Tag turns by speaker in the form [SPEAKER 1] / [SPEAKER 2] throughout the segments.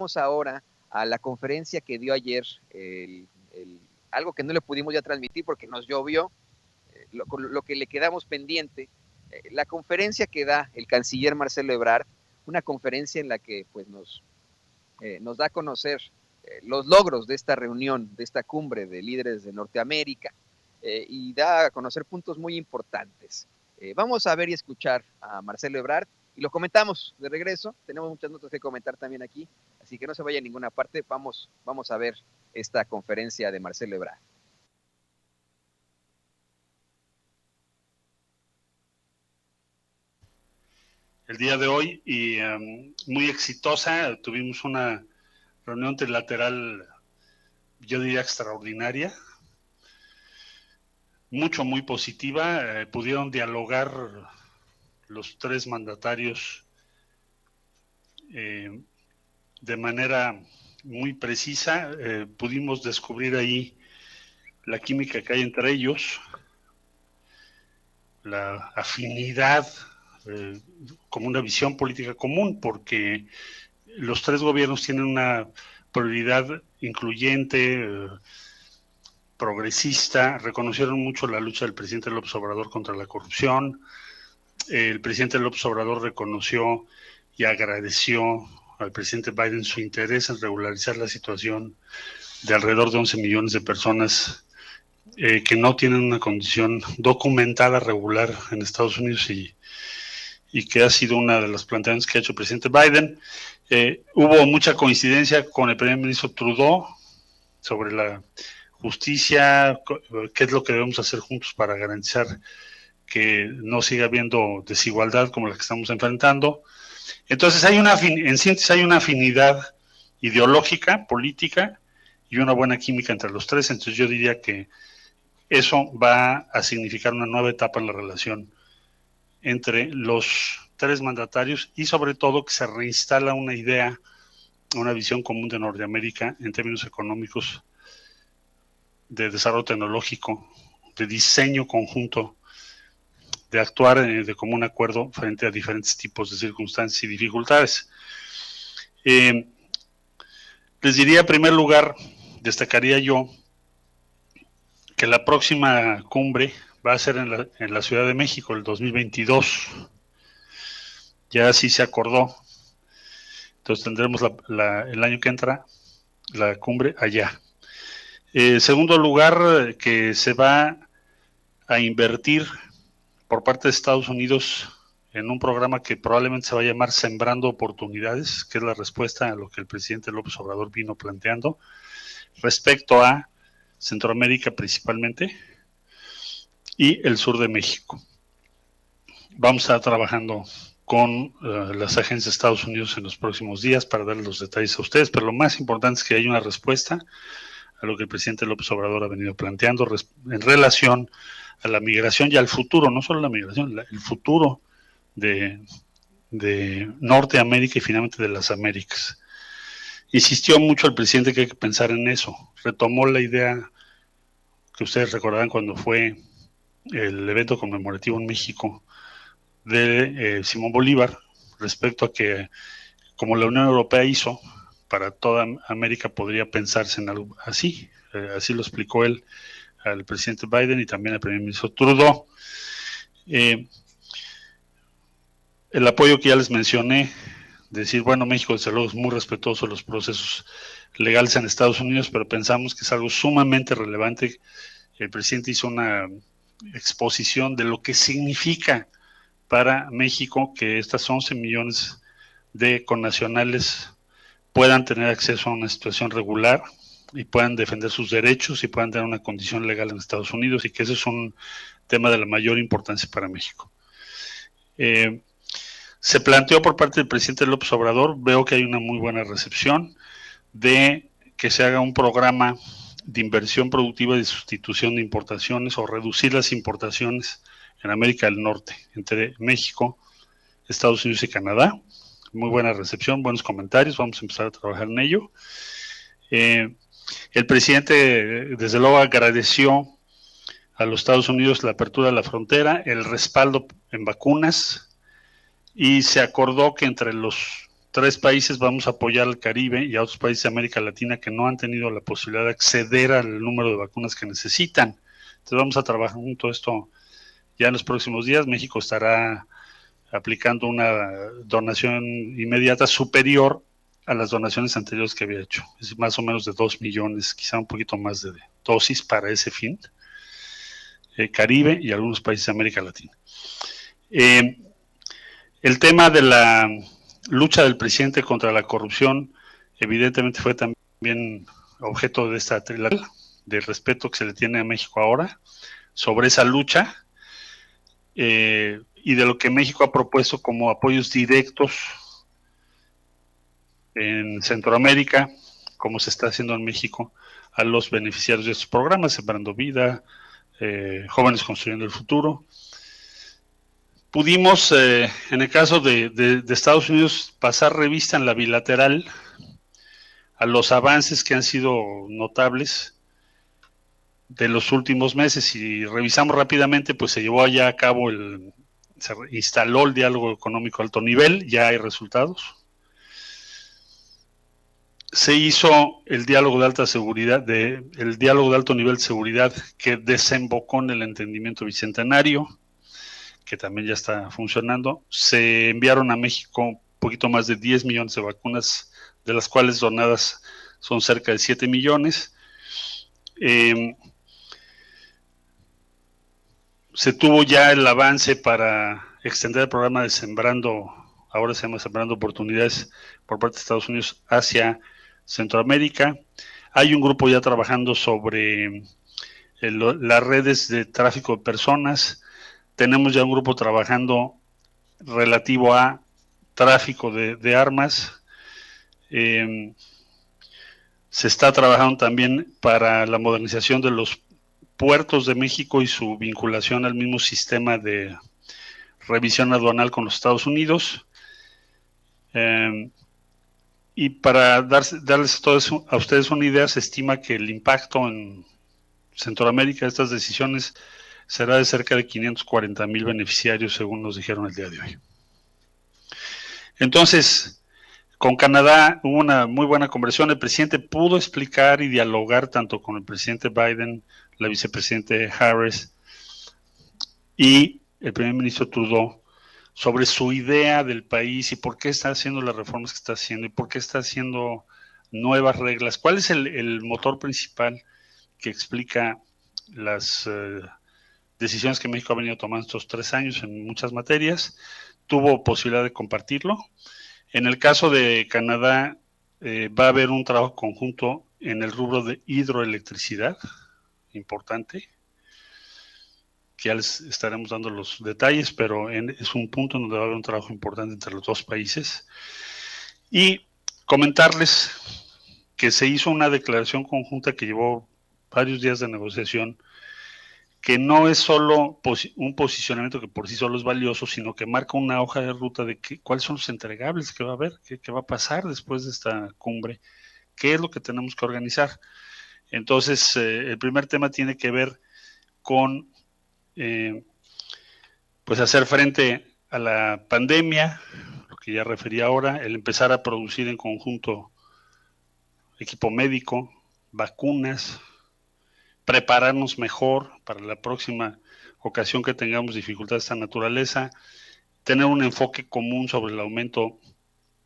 [SPEAKER 1] Vamos ahora a la conferencia que dio ayer, algo que no le pudimos ya transmitir porque nos llovió, lo que le quedamos pendiente, la conferencia que da el canciller Marcelo Ebrard, una conferencia en la que pues, nos da a conocer los logros de esta reunión, de esta cumbre de líderes de Norteamérica, y da a conocer puntos muy importantes. Vamos a ver y escuchar a Marcelo Ebrard y lo comentamos de regreso. Tenemos muchas notas que comentar también aquí, así que no se vaya a ninguna parte. Vamos a ver esta conferencia de Marcelo Ebrard.
[SPEAKER 2] El día de hoy y muy exitosa. Tuvimos una reunión trilateral, yo diría extraordinaria, muy positiva. Pudieron dialogar los tres mandatarios de manera muy precisa. Pudimos descubrir ahí la química que hay entre ellos, la afinidad, como una visión política común, porque los tres gobiernos tienen una prioridad incluyente, progresista. Reconocieron mucho la lucha del presidente López Obrador contra la corrupción. El presidente López Obrador reconoció y agradeció al presidente Biden su interés en regularizar la situación de alrededor de 11 millones de personas que no tienen una condición documentada regular en Estados Unidos y que ha sido una de las planteamientos que ha hecho el presidente Biden. Hubo mucha coincidencia con el primer ministro Trudeau sobre la justicia, qué es lo que debemos hacer juntos para garantizar que no siga habiendo desigualdad como la que estamos enfrentando. Entonces en síntesis hay una afinidad ideológica, política y una buena química entre los tres. Entonces yo diría que eso va a significar una nueva etapa en la relación entre los tres mandatarios y sobre todo que se reinstala una idea, una visión común de Norteamérica en términos económicos, de desarrollo tecnológico, de diseño conjunto, de actuar de común acuerdo frente a diferentes tipos de circunstancias y dificultades. Les diría en primer lugar, destacaría yo que la próxima cumbre va a ser en la Ciudad de México, el 2022. Ya así se acordó. Entonces tendremos el año que entra la cumbre allá. Segundo lugar, que se va a invertir por parte de Estados Unidos en un programa que probablemente se va a llamar Sembrando Oportunidades, que es la respuesta a lo que el presidente López Obrador vino planteando respecto a Centroamérica principalmente y el sur de México. Vamos a estar trabajando con las agencias de Estados Unidos en los próximos días para darles los detalles a ustedes, pero lo más importante es que haya una respuesta a lo que el presidente López Obrador ha venido planteando en relación a la migración y al futuro, no solo la migración, el futuro de Norteamérica y finalmente de las Américas. Insistió mucho el presidente que hay que pensar en eso. Retomó la idea que ustedes recordarán cuando fue el evento conmemorativo en México de Simón Bolívar, respecto a que, como la Unión Europea hizo, para toda América podría pensarse en algo así. Así lo explicó él al presidente Biden y también al primer ministro Trudeau. El apoyo que ya les mencioné, decir, bueno, México desde luego es muy respetuoso de los procesos legales en Estados Unidos, pero pensamos que es algo sumamente relevante. El presidente hizo una exposición de lo que significa para México que estas 11 millones de connacionales puedan tener acceso a una situación regular y puedan defender sus derechos y puedan tener una condición legal en Estados Unidos, y que ese es un tema de la mayor importancia para México. Se planteó por parte del presidente López Obrador, veo que hay una muy buena recepción, de que se haga un programa de inversión productiva y de sustitución de importaciones o reducir las importaciones en América del Norte, entre México, Estados Unidos y Canadá. Muy buena recepción, buenos comentarios, vamos a empezar a trabajar en ello. El presidente, desde luego, agradeció a los Estados Unidos la apertura de la frontera, el respaldo en vacunas, y se acordó que entre los 3 países vamos a apoyar al Caribe y a otros países de América Latina que no han tenido la posibilidad de acceder al número de vacunas que necesitan. Entonces vamos a trabajar junto a esto ya en los próximos días. México estará aplicando una donación inmediata superior a las donaciones anteriores que había hecho. Es más o menos de 2 millones, quizá un poquito más de dosis para ese fin. Caribe y algunos países de América Latina. El tema de la lucha del presidente contra la corrupción evidentemente fue también objeto de esta trilogía, del respeto que se le tiene a México ahora sobre esa lucha y de lo que México ha propuesto como apoyos directos en Centroamérica, como se está haciendo en México, a los beneficiarios de estos programas, Sembrando Vida, Jóvenes Construyendo el Futuro. Pudimos, en el caso de Estados Unidos, pasar revista en la bilateral a los avances que han sido notables de los últimos meses. Y revisamos rápidamente, pues se llevó allá a cabo se instaló el diálogo económico a alto nivel, ya hay resultados. Se hizo el diálogo de alta seguridad, el diálogo de alto nivel de seguridad que desembocó en el entendimiento bicentenario, que también ya está funcionando. Se enviaron a México un poquito más de 10 millones de vacunas, de las cuales donadas son cerca de 7 millones. Se tuvo ya el avance para extender el programa de Sembrando, ahora se llama Sembrando Oportunidades por parte de Estados Unidos hacia Centroamérica. Hay un grupo ya trabajando sobre las redes de tráfico de personas. Tenemos ya un grupo trabajando relativo a tráfico de armas. Se está trabajando también para la modernización de los puertos de México y su vinculación al mismo sistema de revisión aduanal con los Estados Unidos. Y para darles a ustedes una idea, se estima que el impacto en Centroamérica de estas decisiones será de cerca de 540,000 beneficiarios, según nos dijeron el día de hoy. Entonces, con Canadá hubo una muy buena conversación. El presidente pudo explicar y dialogar tanto con el presidente Biden, la vicepresidente Harris y el primer ministro Trudeau sobre su idea del país y por qué está haciendo las reformas que está haciendo y por qué está haciendo nuevas reglas. ¿Cuál es el motor principal que explica las decisiones que México ha venido tomando estos 3 años en muchas materias? Tuvo posibilidad de compartirlo. En el caso de Canadá, va a haber un trabajo conjunto en el rubro de hidroelectricidad, importante, que ya les estaremos dando los detalles, pero es un punto donde va a haber un trabajo importante entre los dos países. Y comentarles que se hizo una declaración conjunta que llevó varios días de negociación, que no es solo un posicionamiento que por sí solo es valioso, sino que marca una hoja de ruta de cuáles son los entregables que va a haber, qué va a pasar después de esta cumbre, qué es lo que tenemos que organizar. Entonces, el primer tema tiene que ver con pues hacer frente a la pandemia, lo que ya refería ahora, el empezar a producir en conjunto equipo médico, vacunas, prepararnos mejor para la próxima ocasión que tengamos dificultades de esta naturaleza, tener un enfoque común sobre el aumento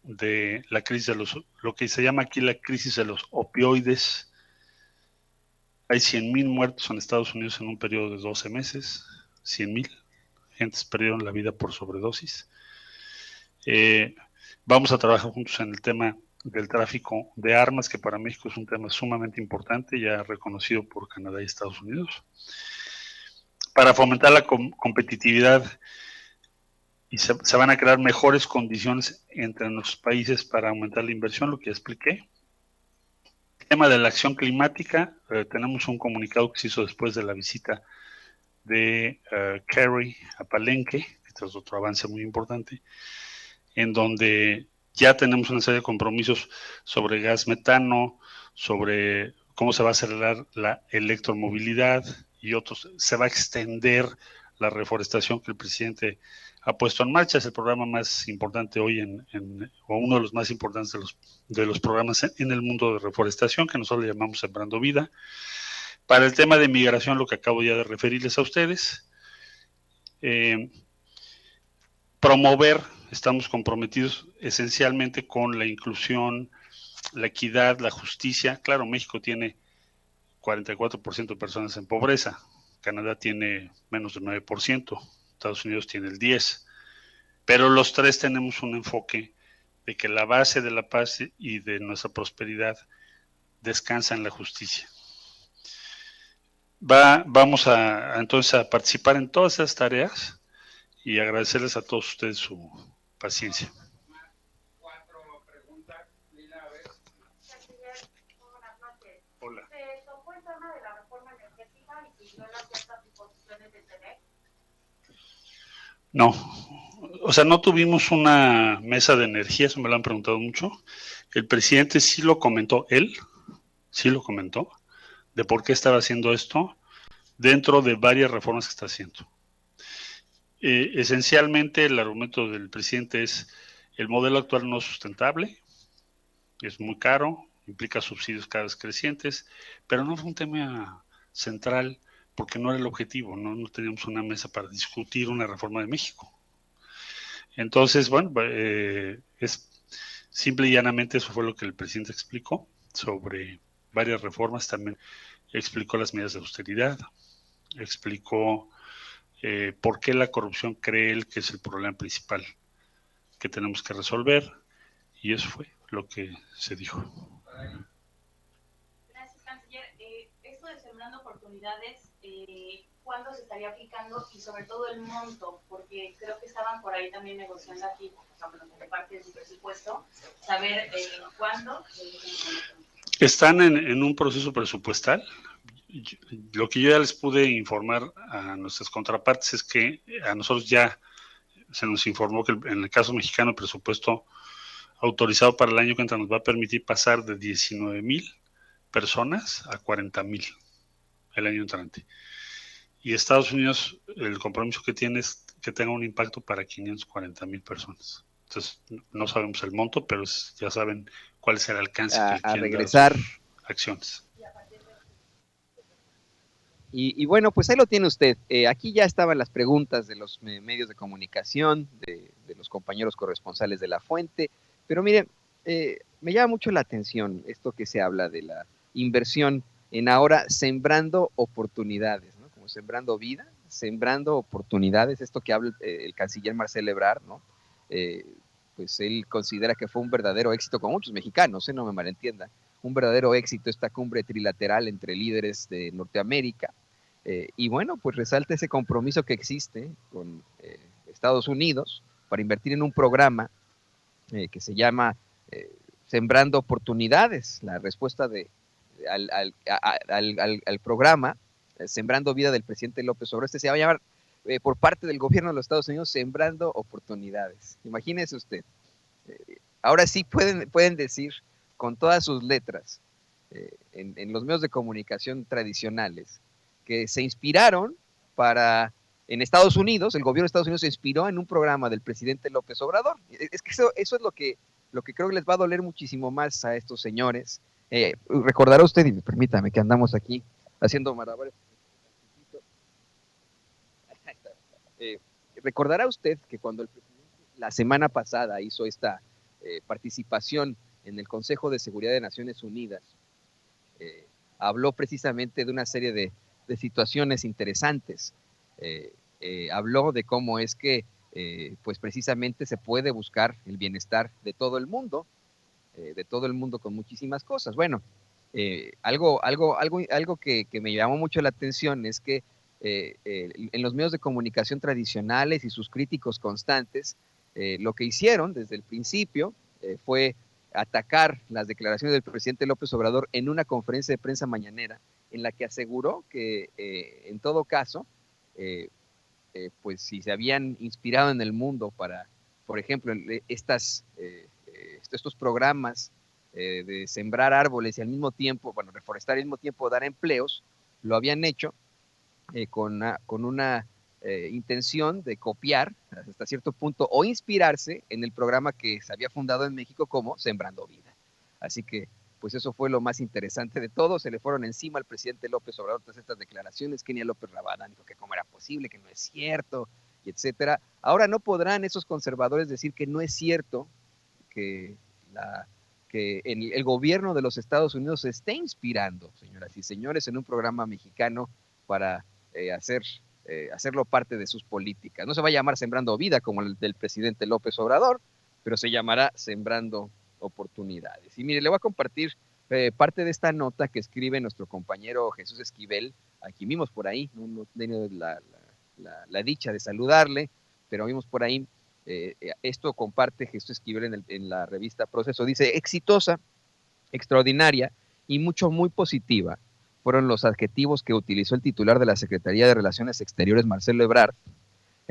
[SPEAKER 2] de la crisis de lo que se llama aquí la crisis de los opioides. Hay 100,000 muertos en Estados Unidos en un periodo de 12 meses, 100,000 gentes perdieron la vida por sobredosis. Vamos a trabajar juntos en el tema del tráfico de armas, que para México es un tema sumamente importante, ya reconocido por Canadá y Estados Unidos, para fomentar la competitividad y se van a crear mejores condiciones entre nuestros países para aumentar la inversión, lo que ya expliqué. El tema de la acción climática, tenemos un comunicado que se hizo después de la visita de Kerry a Palenque, este es otro avance muy importante, en donde ya tenemos una serie de compromisos sobre gas metano, sobre cómo se va a acelerar la electromovilidad y otros. Se va a extender la reforestación que el presidente ha puesto en marcha. Es el programa más importante hoy o uno de los más importantes de los programas en el mundo de reforestación, que nosotros le llamamos Sembrando Vida. Para el tema de migración, lo que acabo ya de referirles a ustedes, promover, estamos comprometidos esencialmente con la inclusión, la equidad, la justicia. Claro, México tiene 44% de personas en pobreza, Canadá tiene menos del 9%, Estados Unidos tiene el 10%, pero los tres tenemos un enfoque de que la base de la paz y de nuestra prosperidad descansa en la justicia. Vamos entonces a participar en todas esas tareas y agradecerles a todos ustedes su paciencia. Hola. ¿Se tocó el tema de la reforma energética y siguió las ciertas disposiciones del TEMEC? No, o sea, no tuvimos una mesa de energía, eso me lo han preguntado mucho. El presidente sí lo comentó, él sí lo comentó, de por qué estaba haciendo esto dentro de varias reformas que está haciendo. Esencialmente el argumento del presidente es el modelo actual no es sustentable, es muy caro, implica subsidios cada vez crecientes, pero no fue un tema central porque no era el objetivo, no teníamos una mesa para discutir una reforma de México. Entonces, bueno, es simple y llanamente eso fue lo que el presidente explicó sobre varias reformas, también explicó las medidas de austeridad, explicó por qué la corrupción cree él que es el problema principal que tenemos que resolver, y eso fue lo que se dijo.
[SPEAKER 3] Gracias, canciller. Esto de Sembrando Oportunidades, ¿cuándo se estaría aplicando y sobre todo el monto? Porque creo que estaban por ahí también negociando aquí, por parte de su presupuesto, saber cuándo.
[SPEAKER 2] Están en un proceso presupuestal. Lo que yo ya les pude informar a nuestras contrapartes es que a nosotros ya se nos informó que en el caso mexicano el presupuesto autorizado para el año que entra nos va a permitir pasar de 19,000 personas a 40,000 el año entrante. Y Estados Unidos, el compromiso que tiene es que tenga un impacto para 540,000 personas. Entonces, no sabemos el monto, pero ya saben cuál es el alcance que quieren
[SPEAKER 1] regresar.
[SPEAKER 2] dar sus acciones.
[SPEAKER 1] Y bueno, pues ahí lo tiene usted. Aquí ya estaban las preguntas de los medios de comunicación, de los compañeros corresponsales de La Fuente, pero miren, me llama mucho la atención esto que se habla de la inversión en ahora sembrando oportunidades, ¿no? Como sembrando vida, sembrando oportunidades, esto que habla el canciller Marcelo Ebrard, ¿no? Pues él considera que fue un verdadero éxito, con muchos mexicanos, no me malentienda, un verdadero éxito esta cumbre trilateral entre líderes de Norteamérica. Y bueno, pues resalta ese compromiso que existe con Estados Unidos para invertir en un programa que se llama Sembrando Oportunidades. La respuesta al programa Sembrando Vida del presidente López Obrador, se va a llamar por parte del gobierno de los Estados Unidos Sembrando Oportunidades. Imagínese usted. Ahora sí pueden decir con todas sus letras en los medios de comunicación tradicionales que se inspiraron en Estados Unidos, el gobierno de Estados Unidos se inspiró en un programa del presidente López Obrador. Es que eso es lo que creo que les va a doler muchísimo más a estos señores. Recordará usted, y permítame que andamos aquí haciendo malabares. Recordará usted que cuando el presidente la semana pasada hizo esta participación en el Consejo de Seguridad de Naciones Unidas, habló precisamente de una serie de situaciones interesantes. Habló de cómo es que pues precisamente se puede buscar el bienestar de todo el mundo con muchísimas cosas. Bueno, algo que me llamó mucho la atención es que en los medios de comunicación tradicionales y sus críticos constantes, lo que hicieron desde el principio fue atacar las declaraciones del presidente López Obrador en una conferencia de prensa mañanera en la que aseguró que en todo caso, pues si se habían inspirado en el mundo para, por ejemplo, estos programas de sembrar árboles y al mismo tiempo, bueno, reforestar y al mismo tiempo dar empleos, lo habían hecho con una intención de copiar hasta cierto punto o inspirarse en el programa que se había fundado en México como Sembrando Vida. Así que pues eso fue lo más interesante de todo. Se le fueron encima al presidente López Obrador todas estas declaraciones. Kenia López Rabadán dijo que cómo era posible, que no es cierto, y etcétera. Ahora no podrán esos conservadores decir que no es cierto que el gobierno de los Estados Unidos se esté inspirando, señoras y señores, en un programa mexicano para hacerlo parte de sus políticas. No se va a llamar Sembrando Vida como el del presidente López Obrador, pero se llamará Sembrando Oportunidades. Y mire, le voy a compartir parte de esta nota que escribe nuestro compañero Jesús Esquivel. Aquí vimos por ahí, no he tenido la dicha de saludarle, pero vimos por ahí. Esto comparte Jesús Esquivel en la revista Proceso. Dice: exitosa, extraordinaria y muy positiva fueron los adjetivos que utilizó el titular de la Secretaría de Relaciones Exteriores, Marcelo Ebrard,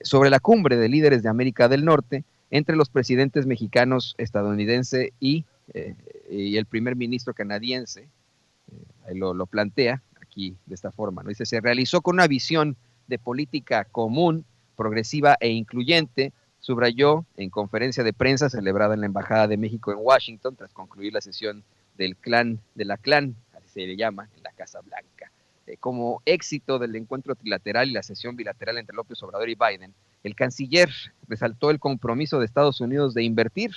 [SPEAKER 1] sobre la cumbre de líderes de América del Norte entre los presidentes mexicanos, estadounidense y el primer ministro canadiense. Lo plantea aquí de esta forma, ¿no? Dice: se realizó con una visión de política común, progresiva e incluyente. Subrayó en conferencia de prensa celebrada en la Embajada de México en Washington tras concluir la sesión de la CLAN, así se le llama, en la Casa Blanca. Como éxito del encuentro trilateral y la sesión bilateral entre López Obrador y Biden, el canciller resaltó el compromiso de Estados Unidos de invertir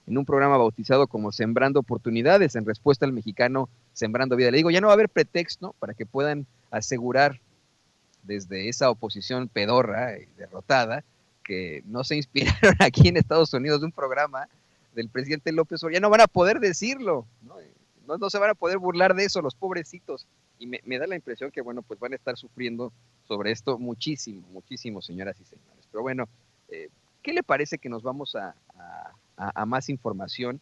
[SPEAKER 1] en un programa bautizado como Sembrando Oportunidades, en respuesta al mexicano Sembrando Vida. Le digo, ya no va a haber pretexto para que puedan asegurar desde esa oposición pedorra y derrotada que no se inspiraron aquí en Estados Unidos de un programa del presidente López Obrador. Ya no van a poder decirlo, no se van a poder burlar de eso los pobrecitos. Y me da la impresión que, bueno, pues van a estar sufriendo sobre esto muchísimo, señoras y señores. Pero bueno, ¿qué le parece que nos vamos a más información?